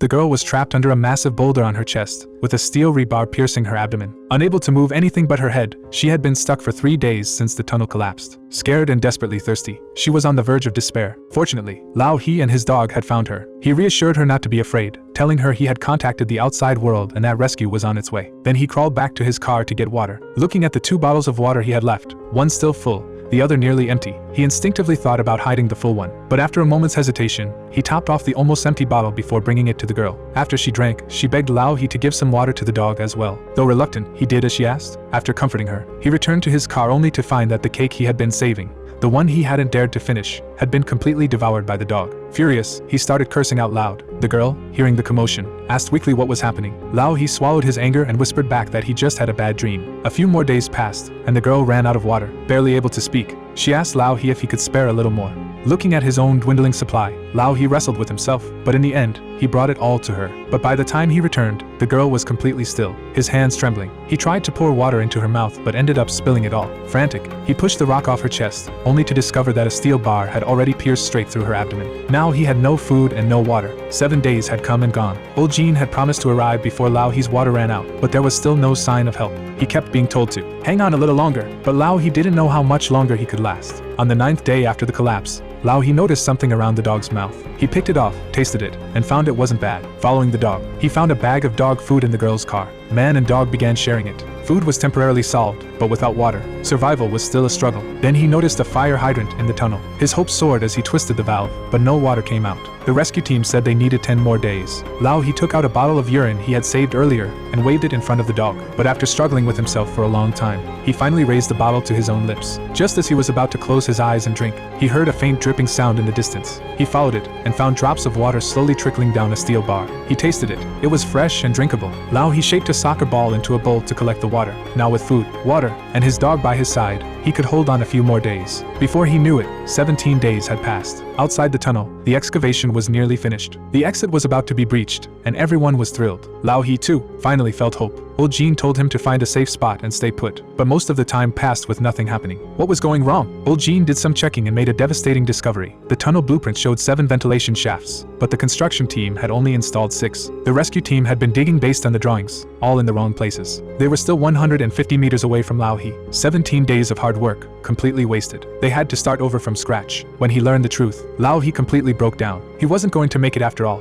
The girl was trapped under a massive boulder on her chest, with a steel rebar piercing her abdomen. Unable to move anything but her head, she had been stuck for 3 days since the tunnel collapsed. Scared and desperately thirsty, she was on the verge of despair. Fortunately, Lao He and his dog had found her. He reassured her not to be afraid, telling her he had contacted the outside world and that rescue was on its way. Then he crawled back to his car to get water. Looking at the 2 bottles of water he had left, one still full, the other nearly empty, he instinctively thought about hiding the full one. But after a moment's hesitation, he topped off the almost empty bottle before bringing it to the girl. After she drank, she begged Lao He to give some water to the dog as well. Though reluctant, he did as she asked. After comforting her, he returned to his car only to find that the cake he had been saving, the one he hadn't dared to finish, had been completely devoured by the dog. Furious, he started cursing out loud. The girl, hearing the commotion, asked weakly what was happening. Lao He swallowed his anger and whispered back that he just had a bad dream. A few more days passed, and the girl ran out of water. Barely able to speak, she asked Lao He if he could spare a little more. Looking at his own dwindling supply, Lao He wrestled with himself, but in the end, he brought it all to her. But by the time he returned, the girl was completely still, his hands trembling. He tried to pour water into her mouth but ended up spilling it all. Frantic, he pushed the rock off her chest, only to discover that a steel bar had already pierced straight through her abdomen. Now he had no food and no water. 7 days had come and gone. Old Jean had promised to arrive before Lao He's water ran out, but there was still no sign of help. He kept being told to hang on a little longer, but Lao He didn't know how much longer he could last. On the 9th day after the collapse, Lao He noticed something around the dog's mouth. He picked it off, tasted it, and found it wasn't bad. Following the dog, he found a bag of dog food in the girl's car. Man and dog began sharing it. Food was temporarily solved, but without water, survival was still a struggle. Then he noticed a fire hydrant in the tunnel. His hopes soared as he twisted the valve, but no water came out. The rescue team said they needed 10 more days. Lao He took out a bottle of urine he had saved earlier and waved it in front of the dog. But after struggling with himself for a long time, he finally raised the bottle to his own lips. Just as he was about to close his eyes and drink, he heard a faint dripping sound in the distance. He followed it and found drops of water slowly trickling down a steel bar. He tasted it. It was fresh and drinkable. Lao He shaped a soccer ball into a bowl to collect the water. Now with food, water, and his dog by his side, he could hold on a few more days. Before he knew it, 17 days had passed. Outside the tunnel, the excavation was nearly finished. The exit was about to be breached, and everyone was thrilled. Lao He, too, finally felt hope. Old Jean told him to find a safe spot and stay put, but most of the time passed with nothing happening. What was going wrong? Old Jean did some checking and made a devastating discovery. The tunnel blueprint showed 7 ventilation shafts, but the construction team had only installed 6. The rescue team had been digging based on the drawings, all in the wrong places. They were still 150 meters away from Lao He. 17 days of hard work, completely wasted. They had to start over from scratch. When he learned the truth, Lao He completely broke down. He wasn't going to make it after all.